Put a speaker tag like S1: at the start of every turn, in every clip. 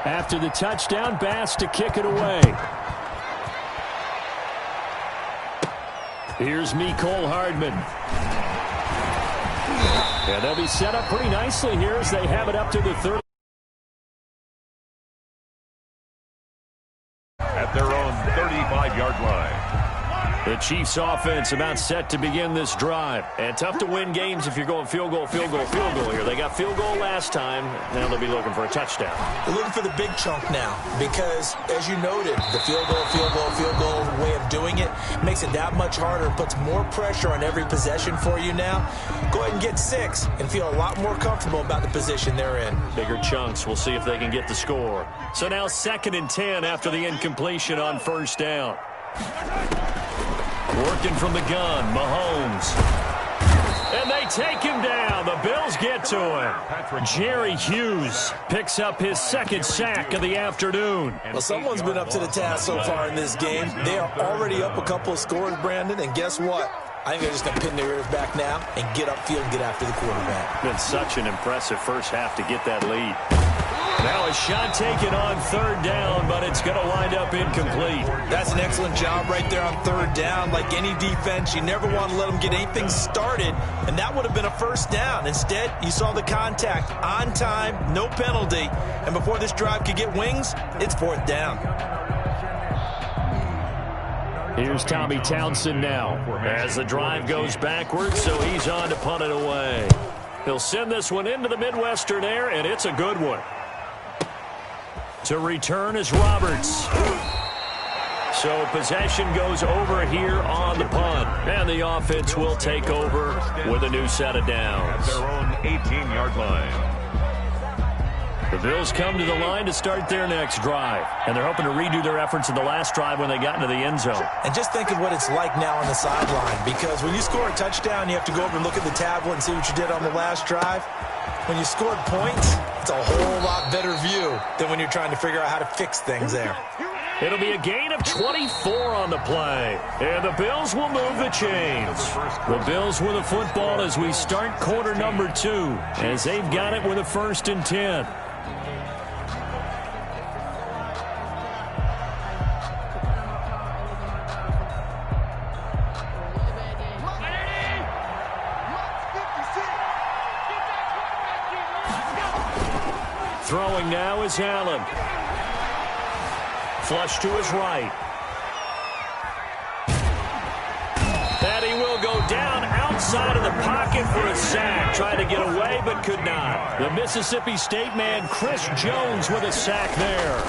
S1: After the touchdown, Bass to kick it away. Here's Mecole Hardman. And they'll be set up pretty nicely here as they have it up to the 30.
S2: At their own 35-yard line.
S1: The Chiefs offense about set to begin this drive. And tough to win games if you're going field goal, field goal, field goal here. They got field goal last time. Now they'll be looking for a touchdown.
S3: They're looking for the big chunk now because, as you noted, the field goal way of doing it makes it that much harder and puts more pressure on every possession for you now. Go ahead and get 6 and feel a lot more comfortable about the position they're in.
S1: Bigger chunks. We'll see if they can get the score. So now 2nd and 10 after the incompletion on 1st down. Working from the gun, Mahomes. And they take him down. The Bills get to him. Jerry Hughes picks up his 2nd sack of the afternoon.
S3: Well, someone's been up to the task so far in this game. They are already up a couple of scores, Brandon, and guess what? I think they're just going to pin their ears back now and get upfield and get after the quarterback.
S1: Been such an impressive first half to get that lead. Now a shot taken on 3rd down, but it's going to wind up incomplete.
S3: That's an excellent job right there on 3rd down. Like any defense, you never want to let them get anything started, and that would have been a 1st down. Instead, you saw the contact on time, no penalty, and before this drive could get wings, it's 4th down.
S1: Here's Tommy Townsend now as the drive goes backwards, so he's on to punt it away. He'll send this one into the Midwestern air, and it's a good one. To return is Roberts. So possession goes over here on the punt. And the offense will take over with a new set of downs.
S2: At their own 18-yard line.
S1: The Bills come to the line to start their next drive. And they're hoping to redo their efforts in the last drive when they got into the end zone.
S3: And just think of what it's like now on the sideline. Because when you score a touchdown, you have to go over and look at the tablet and see what you did on the last drive. When you scored points, it's a whole lot better view than when you're trying to figure out how to fix things there.
S1: It'll be a gain of 24 on the play. And the Bills will move the chains. The Bills with the football as we start quarter number 2. As they've got it with a 1st and 10. Throwing now is Allen. Flush to his right. And he will go down outside of the pocket for a sack. Tried to get away but could not. The Mississippi State man, Chris Jones, with a sack there.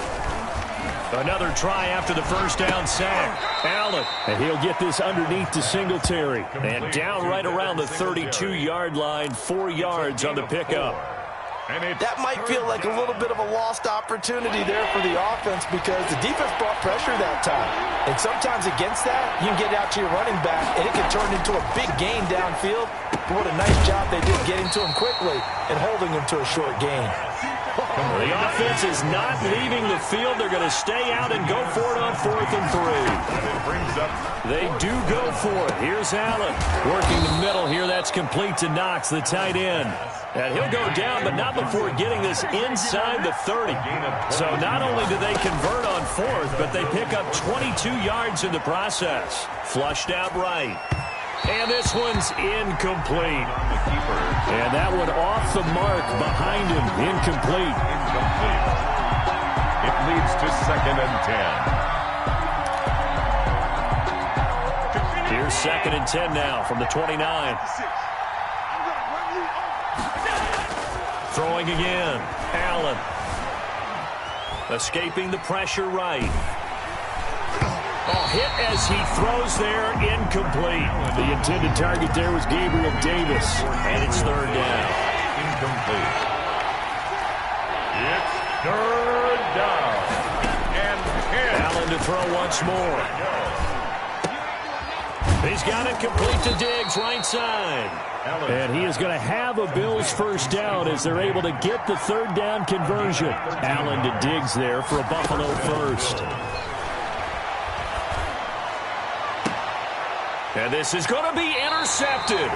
S1: Another try after the 1st down sack. Allen. And he'll get this underneath to Singletary. And down right around the 32-yard line. 4 yards on the pickup.
S3: That might feel like a little bit of a lost opportunity there for the offense because the defense brought pressure that time. And sometimes against that, you can get out to your running back, and it can turn into a big gain downfield. But what a nice job they did getting to him quickly and holding him to a short gain.
S1: The offense is not leaving the field. They're going to stay out and go for it on 4th and 3. They do go for it. Here's Allen working the middle here. That's complete to Knox, the tight end. And he'll go down, but not before getting this inside the 30. So not only do they convert on 4th, but they pick up 22 yards in the process. Flushed out right. And this one's incomplete. And that one off the mark behind him. Incomplete.
S2: It leads to 2nd and 10.
S1: Here's 2nd and 10 now from the 29. Throwing again. Allen. Escaping the pressure right. Hit as he throws there, incomplete. The intended target there was Gabriel Davis, and it's 3rd down.
S2: Incomplete. It's 3rd down. And 10.
S1: Allen to throw once more. He's got it complete to Diggs, right side. And he is going to have a Bills 1st down as they're able to get the 3rd down conversion. Allen to Diggs there for a Buffalo 1st. And this is going to be intercepted.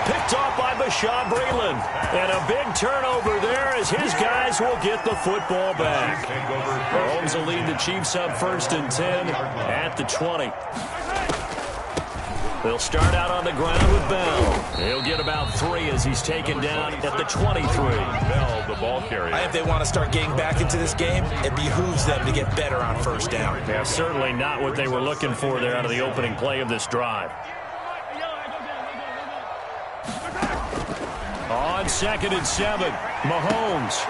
S1: Picked off by Bashaw Breeland. And a big turnover there as his guys will get the football back. Mahomes will lead the Chiefs up 1st and 10 at the 20. They'll start out on the ground with Bell. He'll get about 3 as he's taken down at the 23.
S2: Bell, the ball carrier.
S3: If they want to start getting back into this game, it behooves them to get better on 1st down.
S1: Yeah, certainly not what they were looking for there out of the opening play of this drive. On 2nd and 7, Mahomes.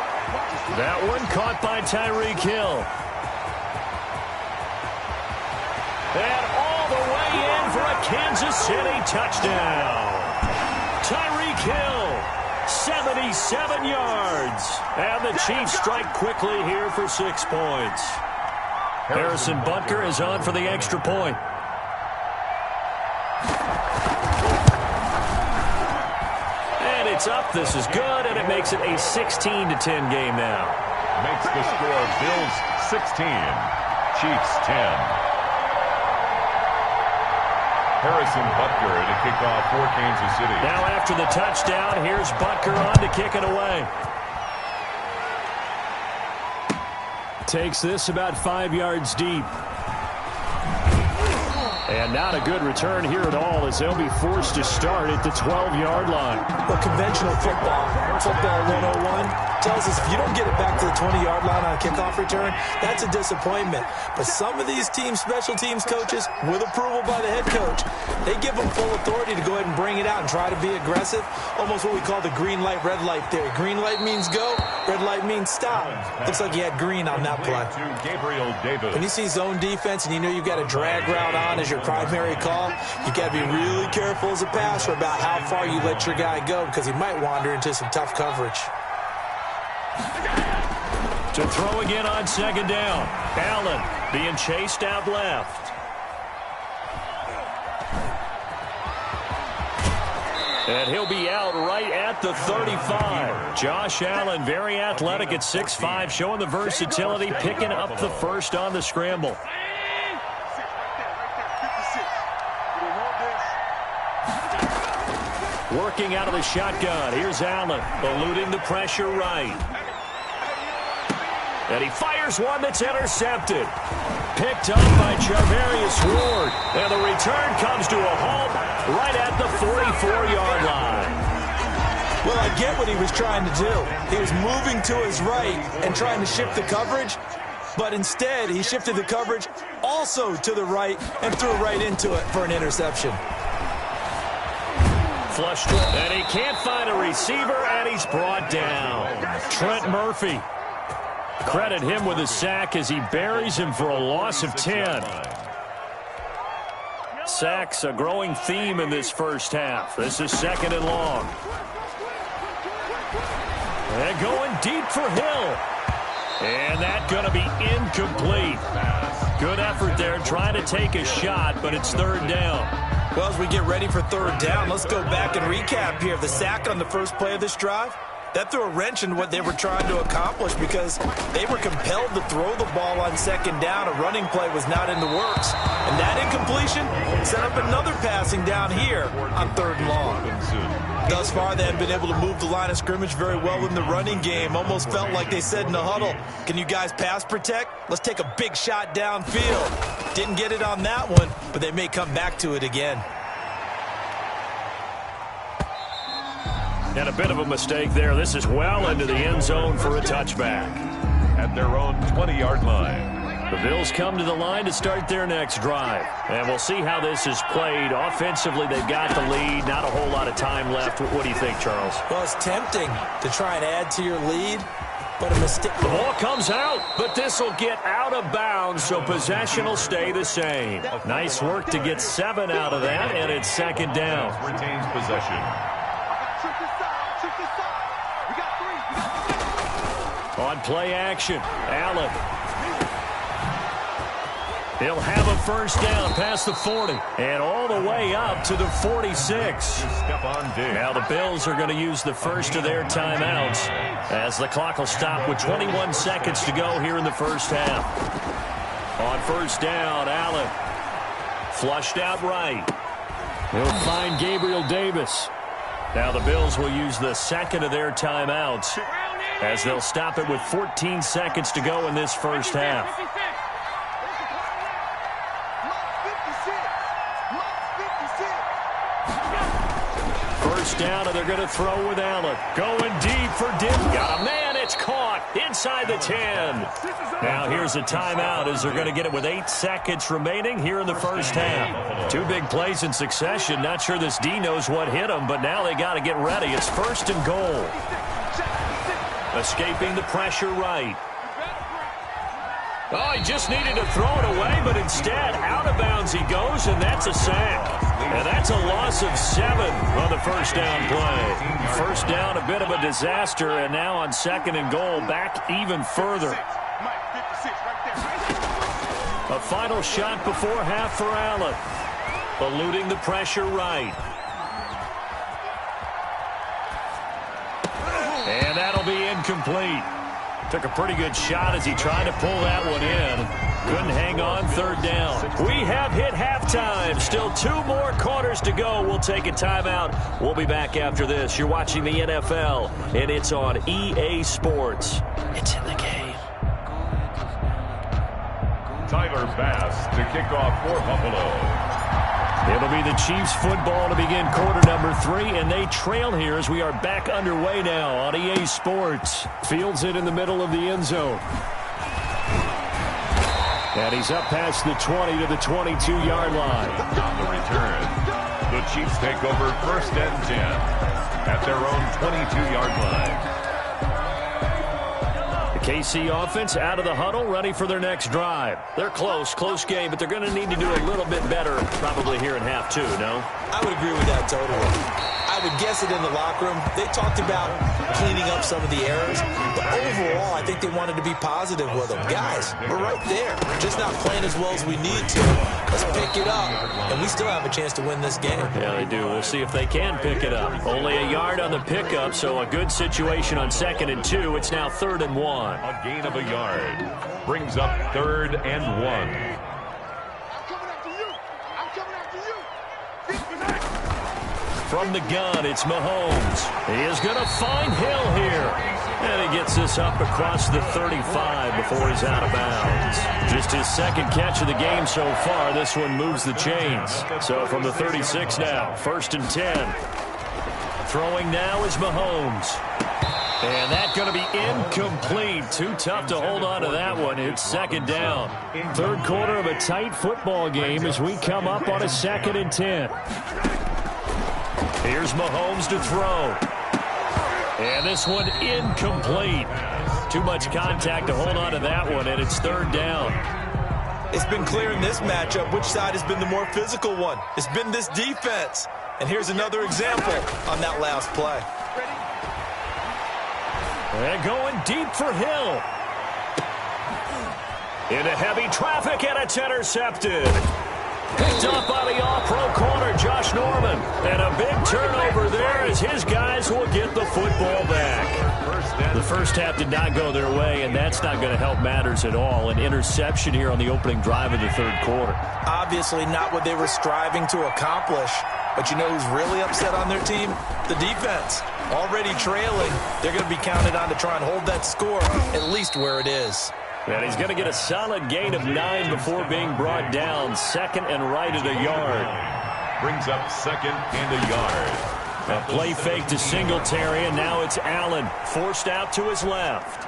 S1: That one caught by Tyreek Hill. And all the way in for a Kansas City touchdown. Tyreek Hill, 77 yards. And the Chiefs strike quickly here for 6 points. Harrison Butker is on for the extra point. And it's up. This is good, and it makes it a 16-10 game now.
S2: Makes the score Bills 16, Chiefs 10. Harrison Butker to kick off for Kansas City.
S1: Now after the touchdown, here's Butker on to kick it away. Takes this about 5 yards deep. And not a good return here at all as they'll be forced to start at the 12-yard line.
S3: Well, conventional football 101, tells us if you don't get it back to the 20-yard line on a kickoff return, that's a disappointment. But some of these special teams coaches, with approval by the head coach, they give them full authority to go ahead and bring it out and try to be aggressive. Almost what we call the green light, red light theory. Green light means go, red light means stop. Looks like you had green on that play.
S2: Gabriel Davis.
S3: When you see zone defense and you know you've got a drag route on as your primary call, you got to be really careful as a passer about how far you let your guy go because he might wander into some tough coverage.
S1: To throw again on 2nd down. Allen being chased out left. And he'll be out right at the 35. Josh Allen, very athletic at 6'5", showing the versatility, picking up the first on the scramble. Working out of the shotgun. Here's Allen, eluding the pressure right. And he fires one that's intercepted. Picked up by Charvarius Ward. And the return comes to a halt right at the 44-yard line.
S3: Well, I get what he was trying to do. He was moving to his right and trying to shift the coverage. But instead, he shifted the coverage also to the right and threw right into it for an interception.
S1: Flushed it, and he can't find a receiver, and he's brought down. Trent Murphy. Credit him with a sack as he buries him for a loss of 10. Sacks a growing theme in this first half. This is 2nd and long. And going deep for Hill. And that's going to be incomplete. Good effort there trying to take a shot, but it's 3rd down.
S3: Well, as we get ready for 3rd down, let's go back and recap here. The sack on the first play of this drive, that threw a wrench in what they were trying to accomplish because they were compelled to throw the ball on 2nd down. A running play was not in the works. And that incompletion set up another passing down here on 3rd and long. Thus far, they have been able to move the line of scrimmage very well in the running game. Almost felt like they said in the huddle, can you guys pass protect? Let's take a big shot downfield. Didn't get it on that one, but they may come back to it again.
S1: And a bit of a mistake there. This is well into the end zone for a touchback.
S2: At their own 20-yard line.
S1: The Bills come to the line to start their next drive. And we'll see how this is played. Offensively, they've got the lead. Not a whole lot of time left. What do you think, Charles?
S3: Well, it's tempting to try and add to your lead, but a mistake.
S1: The ball comes out, but this will get out of bounds, so possession will stay the same. Nice work to get 7 out of that, and it's 2nd down.
S2: Retains possession.
S1: On play action, Allen. He'll have a first down past the 40 and all the way up to the 46. Now the Bills are going to use the first of their timeouts as the clock will stop with 21 seconds to go here in the first half. On first down, Allen. Flushed out right. He'll find Gabriel Davis. Now the Bills will use the second of their timeouts as they'll stop it with 14 seconds to go in this first half. First down, and they're going to throw with Allen. Going deep for Dim. Got a man. It's caught inside the 10. Now here's a timeout as they're going to get it with 8 seconds remaining here in the first half. 2 big plays in succession. Not sure this D knows what hit them, but now they got to get ready. It's first and goal. Escaping the pressure right. Oh, he just needed to throw it away, but instead, out of bounds he goes, and that's a sack. And that's a loss of 7 on the first down play. First down, a bit of a disaster, and now on second and goal, back even further. A final shot before half for Allen. Eluding the pressure right. And that'll be incomplete. Took a pretty good shot as he tried to pull that one in. Couldn't hang on, third down. We have hit halftime. Still 2 more quarters to go. We'll take a timeout. We'll be back after this. You're watching the NFL, and it's on EA Sports. It's in the game.
S2: Tyler Bass to kick off for Buffalo.
S1: It'll be the Chiefs football to begin quarter number 3, and they trail here as we are back underway now on EA Sports. Fields it in the middle of the end zone. And he's up past the 20 to the 22-yard line.
S2: On the return, the Chiefs take over first and 10 at their own 22-yard line.
S1: KC offense out of the huddle, ready for their next drive. They're close game, but they're going to need to do a little bit better probably here in half 2, no?
S3: I would agree with that totally. I would guess it in the locker room. They talked about cleaning up some of the errors, but overall, I think they wanted to be positive with them. Guys, we're right there. Just not playing as well as we need to. Let's pick it up, and we still have a chance to win this game.
S1: Yeah, they do. We'll see if they can pick it up. Only a yard on the pickup, so a good situation on second and 2. It's now third and 1.
S2: A gain of a yard brings up third and 1.
S1: From the gun, it's Mahomes. He is going to find Hill here. And he gets this up across the 35 before he's out of bounds. Just his second catch of the game so far. This one moves the chains. So from the 36 now, first and 10. Throwing now is Mahomes. And that's going to be incomplete. Too tough to hold on to that one. It's second down. Third quarter of a tight football game as we come up on a second and 10. Here's Mahomes to throw. And this one incomplete. Too much contact to hold on to that one, and it's third down.
S3: It's been clear in this matchup which side has been the more physical one. It's been this defense. And here's another example on that last play.
S1: And going deep for Hill. Into heavy traffic, and it's intercepted. Picked up by the all-pro corner, Josh Norman. And a big turnover there as his guys will get the football back. The first half did not go their way, and that's not going to help matters at all. An interception here on the opening drive of the third quarter.
S3: Obviously not what they were striving to accomplish. But you know who's really upset on their team? The defense. Already trailing, they're going to be counted on to try and hold that score at least where it is.
S1: And he's going to get a solid gain of 9 before being brought down. Second and right at a yard.
S2: Brings up second and a yard.
S1: A play fake to Singletary, and now it's Allen. Forced out to his left.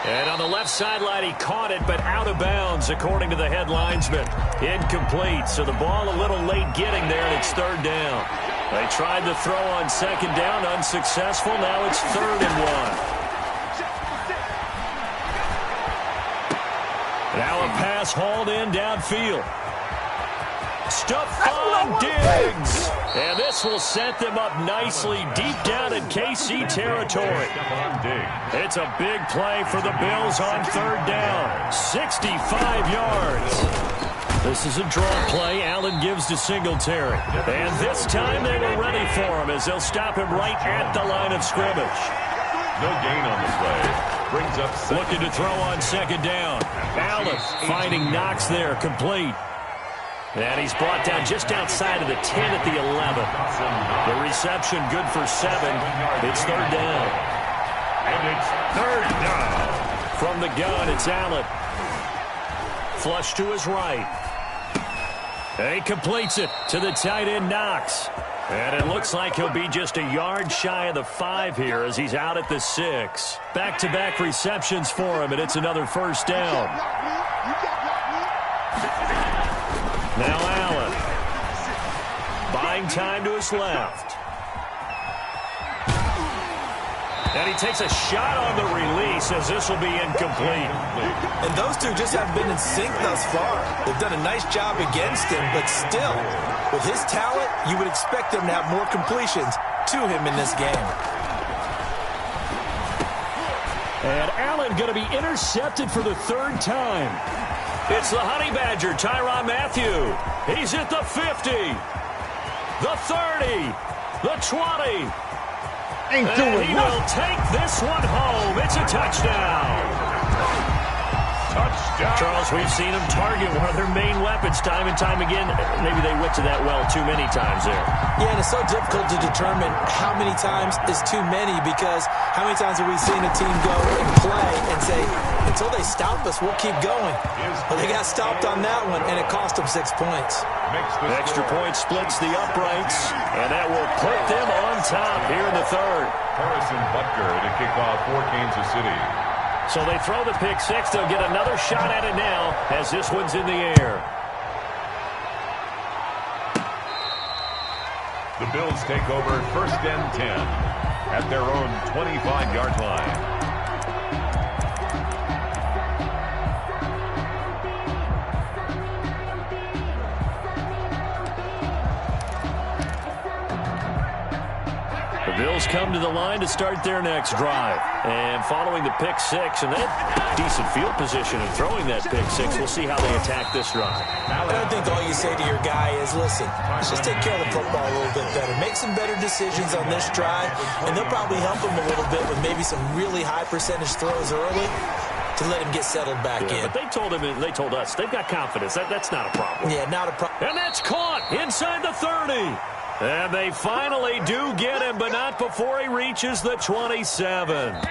S1: And on the left sideline, he caught it, but out of bounds, according to the head linesman. Incomplete, so the ball a little late getting there, and it's third down. They tried to throw on second down, unsuccessful. Now it's third and 1. Now a pass hauled in downfield. Stuffed on Diggs. And this will set them up nicely deep down in KC territory. It's a big play for the Bills on third down. 65 yards. This is a draw play. Allen gives to Singletary. And this time they were ready for him as they'll stop him right at the line of scrimmage.
S2: No gain on the play. Brings up second.
S1: Looking to throw on second down. Allen finding Knox there, complete. And he's brought down just outside of the 10 at the 11. The reception good for 7. It's third down.
S2: And it's third down.
S1: From the gun, it's Allen. Flush to his right. And he completes it to the tight end, Knox. And it looks like he'll be just a yard shy of the 5 here as he's out at the 6. Back-to-back receptions for him, and it's another first down. Now Allen. Buying time to his left. And he takes a shot on the release as this will be incomplete.
S3: And those two just haven't been in sync thus far. They've done a nice job against him, but still, with his talent, you would expect him to have more completions to him in this game.
S1: And Allen going to be intercepted for the 3rd time. It's the Honey Badger, Tyrann Mathieu. He's at the 50, the 30, the 20. And he will take this one home. It's a touchdown.
S2: Touchdown.
S1: Charles, we've seen them target one of their main weapons time and time again. Maybe they went to that well too many times there.
S3: Yeah, and it's so difficult to determine how many times is too many, because how many times have we seen a team go and play and say, until they stop us, we'll keep going. But they got stopped on that one, and it cost them 6 points.
S1: Extra point splits the uprights, and that will put them on top here in the 3rd.
S2: Harrison Butker to kick off for Kansas City.
S1: So they throw the pick 6. They'll get another shot at it now as this one's in the air.
S2: The Bills take over 1st and 10 at their own 25-yard line.
S1: Bills come to the line to start their next drive. And following the pick 6, and that decent field position and throwing that pick 6, we'll see how they attack this drive.
S3: I think all you say to your guy is, listen, let's just take care of the football a little bit better. Make some better decisions on this drive, and they'll probably help him a little bit with maybe some really high percentage throws early to let him get settled back in.
S1: But they told him, and they told us, they've got confidence. That's not a problem.
S3: Yeah, not a problem.
S1: And that's caught inside the 30. And they finally do get him, but not before he reaches the 27. And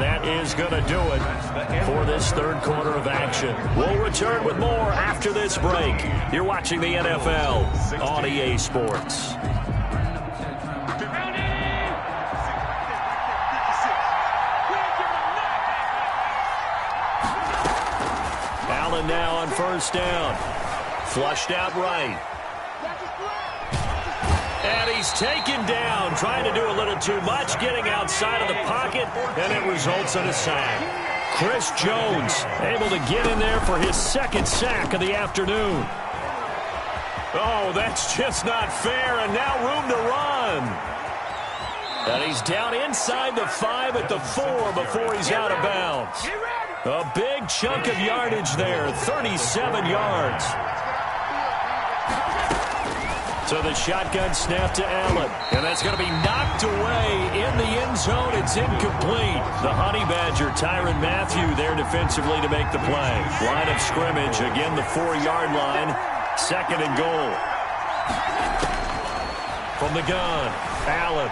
S1: that is going to do it for this 3rd quarter of action. We'll return with more after this break. You're watching the NFL on EA Sports. Allen now on 1st down. Flushed out right. And he's taken down, trying to do a little too much, getting outside of the pocket, and it results in a sack. Chris Jones able to get in there for his 2nd sack of the afternoon. Oh, that's just not fair, and now room to run. And he's down inside the 5 at the 4 before he's out of bounds. A big chunk of yardage there, 37 yards. So the shotgun snap to Allen. And that's going to be knocked away in the end zone. It's incomplete. The Honey Badger, Tyrann Mathieu, there defensively to make the play. Line of scrimmage, again the 4-yard line. 2nd and goal. From the gun, Allen.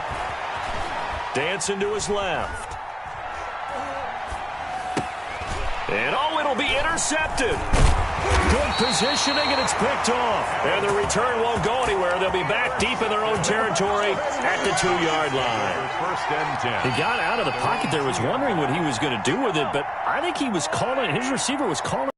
S1: Dancing to his left. And oh, it'll be intercepted. Good positioning, and it's picked off. And the return won't go anywhere. They'll be back deep in their own territory at the 2-yard line.
S2: 1st and 10.
S1: He got out of the pocket there, was wondering what he was going to do with it, but I think he was calling, his receiver was calling.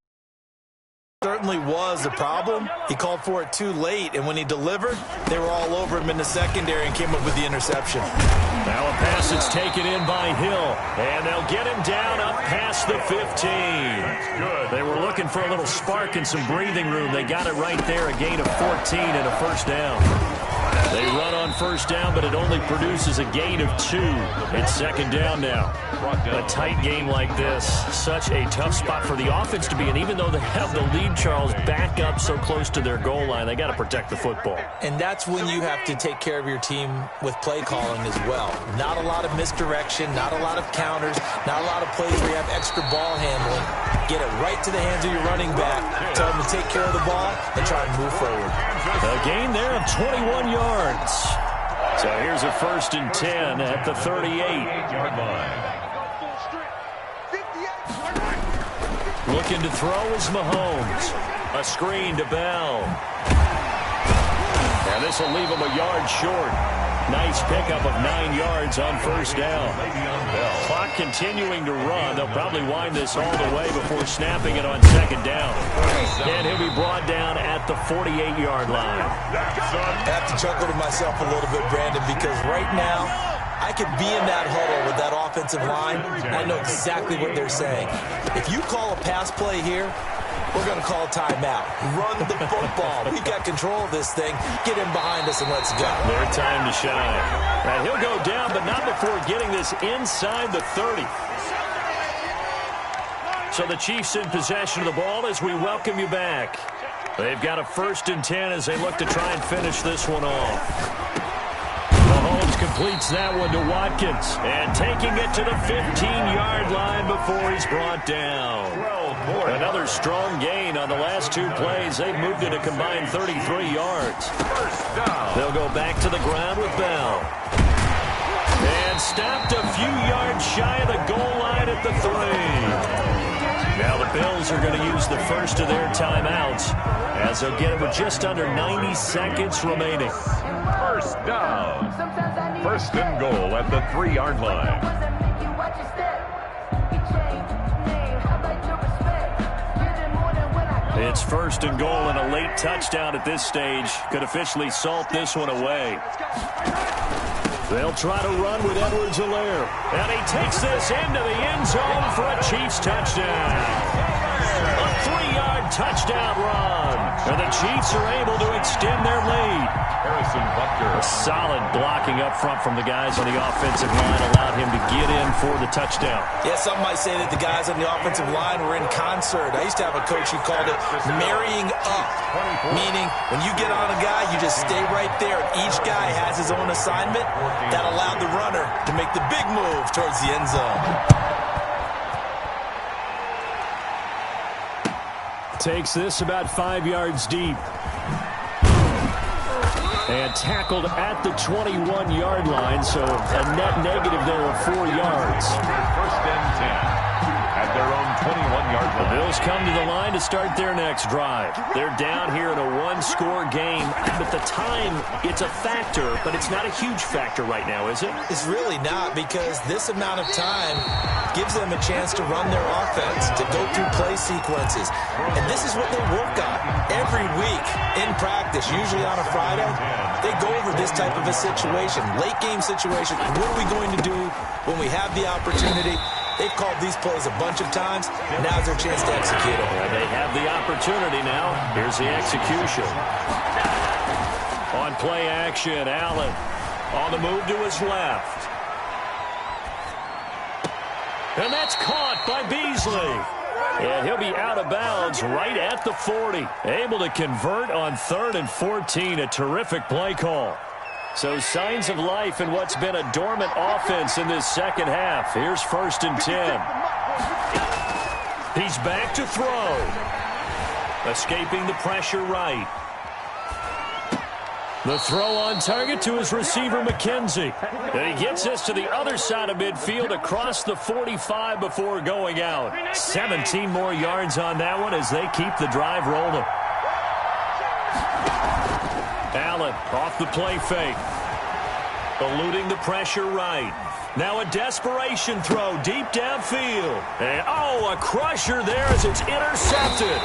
S3: Certainly was a problem. He called for it too late, and when he delivered, they were all over him in the secondary and came up with the interception.
S1: Now a pass that's taken in by Hill, and they'll get him down up past the 15.
S2: That's good.
S1: They were looking for a little spark and some breathing room. They got it right there, a gain of 14 and a 1st down. They run on 1st down, but it only produces a gain of 2. It's 2nd down now. A tight game like this, such a tough spot for the offense to be in. Even though they have the lead, Charles, back up so close to their goal line, they got to protect the football.
S3: And that's when you have to take care of your team with play calling as well. Not a lot of misdirection, not a lot of counters, not a lot of plays where you have extra ball handling. Get it right to the hands of your running back. Tell him to take care of the ball and try and move forward.
S1: A gain there of 21 yards. So here's a 1st and 10 at the 38-yard line. Looking to throw is Mahomes. A screen to Bell. And this will leave him a yard short. Nice pickup of 9 yards on 1st down. Clock continuing to run. They'll probably wind this all the way before snapping it on 2nd down. And he'll be brought down at the 48-yard line.
S3: I have to chuckle to myself a little bit, Brandon, because right now I could be in that huddle with that offensive line. I know exactly what they're saying. If you call a pass play here, we're going to call a timeout. Run the football. We got control of this thing. Get him behind us and let's go.
S1: Their time to shine. And he'll go down, but not before getting this inside the 30. So the Chiefs in possession of the ball as we welcome you back. They've got a 1st and 10 as they look to try and finish this one off. Mahomes completes that one to Watkins. And taking it to the 15-yard line before he's brought down. Another strong gain on the last 2 plays. They've moved it a combined 33 yards. They'll go back to the ground with Bell. And stopped a few yards shy of the goal line at the 3. Now the Bills are going to use the first of their timeouts as they'll get it with just under 90 seconds remaining.
S2: 1st down. 1st and goal at the 3-yard line.
S1: It's 1st and goal, and a late touchdown at this stage could officially salt this one away. They'll try to run with Edwards-Helaire. And he takes this into the end zone for a Chiefs touchdown. A 3-yard touchdown run. And the Chiefs are able to extend their lead. A solid blocking up front from the guys on the offensive line allowed him to get in for the touchdown.
S3: Yeah, some might say that the guys on the offensive line were in concert. I used to have a coach who called it marrying up, meaning when you get on a guy, you just stay right there. Each guy has his own assignment. That allowed the runner to make the big move towards the end zone.
S1: Takes this about 5 yards deep. And tackled at the 21-yard line, so a net negative there of 4 yards.
S2: 1st and 10 at their own 21-yard line.
S1: The Bills come to the line to start their next drive. They're down here in a 1-score game, but the time, it's a factor, but it's not a huge factor right now, is it?
S3: It's really not, because this amount of time gives them a chance to run their offense, to go through play sequences. And this is what they work on every week in practice, usually on a Friday. They go over this type of a situation, late game situation. What are we going to do when we have the opportunity? They've called these plays a bunch of times. Now's their chance to execute them.
S1: Yeah, they have the opportunity now. Here's the execution. On play action, Allen on the move to his left. And that's caught by Beasley. And he'll be out of bounds right at the 40. Able to convert on 3rd and 14. A terrific play call. So signs of life in what's been a dormant offense in this second half. Here's 1st and 10. He's back to throw. Escaping the pressure right. The throw on target to his receiver, McKenzie. And he gets this to the other side of midfield across the 45 before going out. 17 more yards on that one as they keep the drive rolling. Allen off the play fake. Eluding the pressure right. Now a desperation throw deep downfield. And oh, a crusher there as it's intercepted.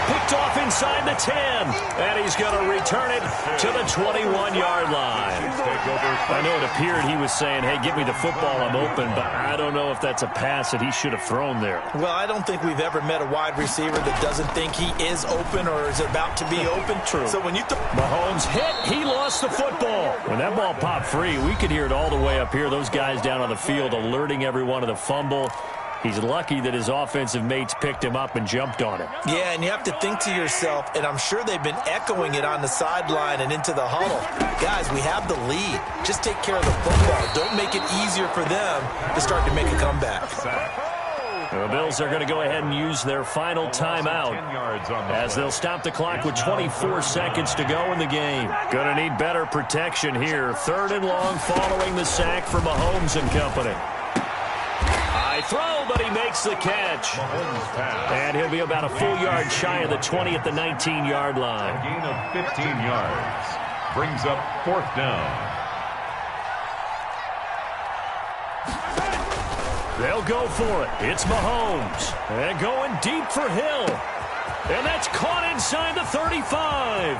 S1: Picked off inside the 10. And he's going to return it to the 21-yard line. I know it appeared he was saying, hey, give me the football, I'm open. But I don't know if that's a pass that he should have thrown there.
S3: Well, I don't think we've ever met a wide receiver that doesn't think he is open or is about to be open.
S1: True.
S3: So when you
S1: Mahomes hit, he lost the football. When that ball popped free, we could hear it all the way up here. Those guys down on the field alerting everyone of the fumble. He's lucky that his offensive mates picked him up and jumped on him.
S3: Yeah, and you have to think to yourself, and I'm sure they've been echoing it on the sideline and into the huddle. Guys, we have the lead. Just take care of the football. Don't make it easier for them to start to make a comeback.
S1: The Bills are going to go ahead and use their final timeout as they'll stop the clock with 24 seconds to go in the game. Going to need better protection here. 3rd and long following the sack for Mahomes and company. High throw, but he makes the catch. And he'll be about a full yard shy of the 20 at the 19-yard line.
S2: A gain of 15 yards brings up 4th down.
S1: They'll go for it. It's Mahomes. And going deep for Hill. And that's caught inside the 35.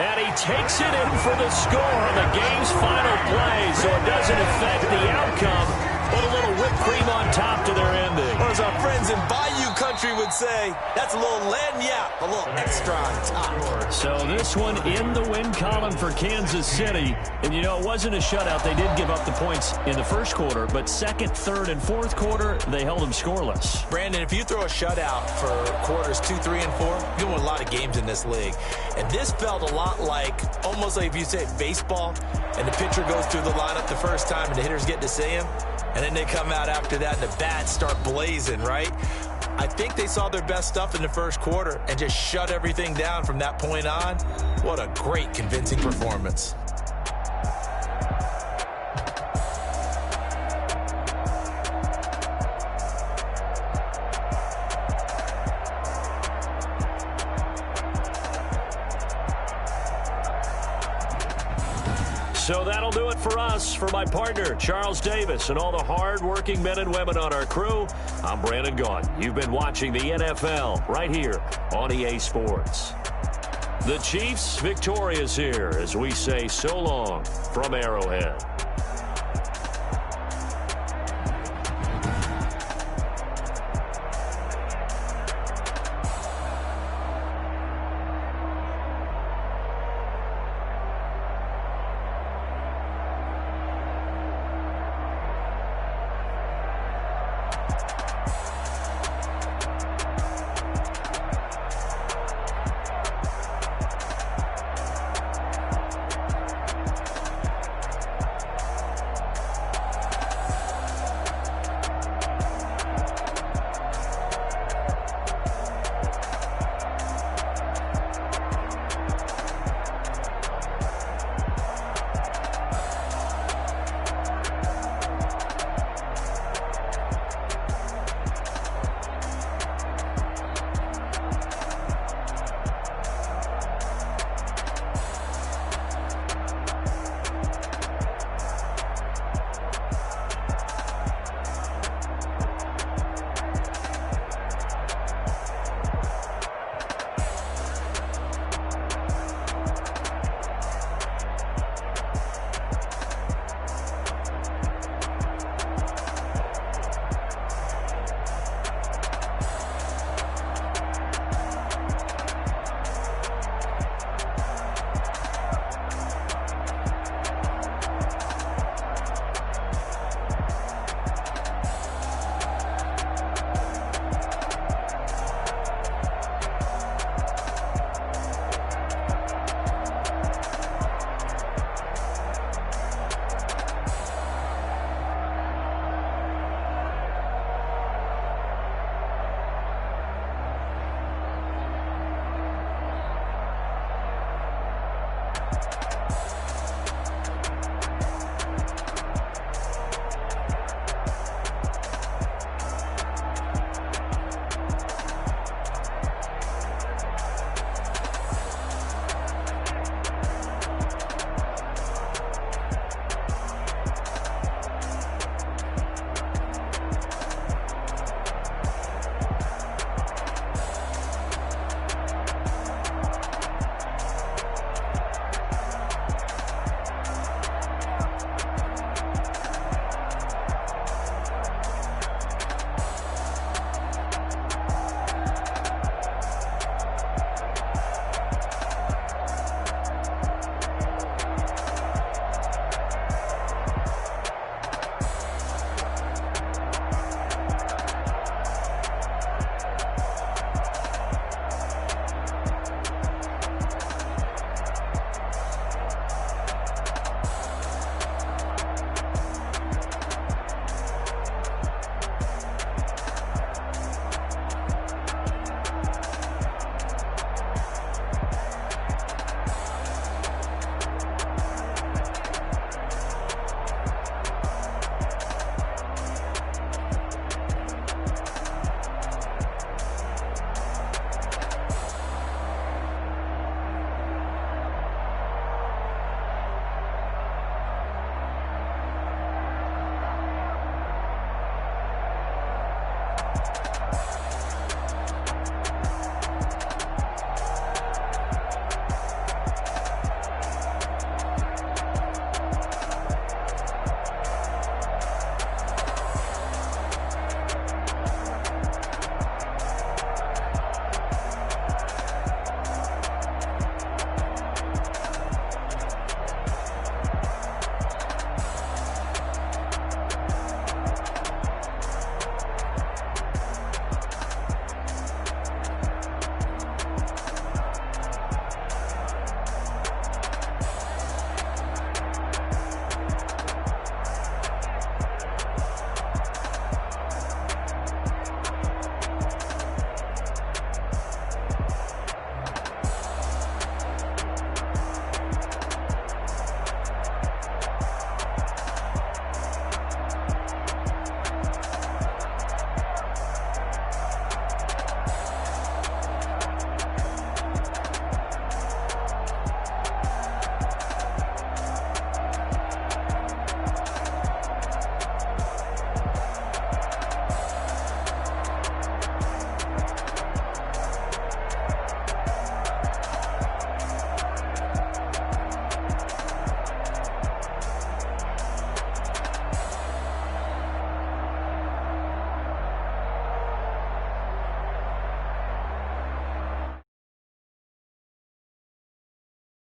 S1: And he takes it in for the score on the game's final play, so it doesn't affect the outcome, but a little whipped cream on top to their ending.
S3: Or as our friends in Bayou Country would say, that's a little lagniappe, a little extra on top.
S1: So this one in the win column for Kansas City. And, you know, it wasn't a shutout. They did give up the points in the first quarter, but second, third, and fourth quarter, they held them scoreless.
S3: Brandon, if you throw a shutout for quarters 2, 3, and 4, you win a lot of games in this league. And this felt a lot like, almost like if you say baseball, and the pitcher goes through the lineup the first time and the hitters get to see him, and then they come out after that and the bats start blazing, right? I think they saw their best stuff in the first quarter and just shut everything down from that point on. What a great, convincing performance.
S1: So that'll do it for us. For my partner, Charles Davis, and all the hard-working men and women on our crew, I'm Brandon Gaudin. You've been watching the NFL right here on EA Sports. The Chiefs victorious here as we say so long from Arrowhead.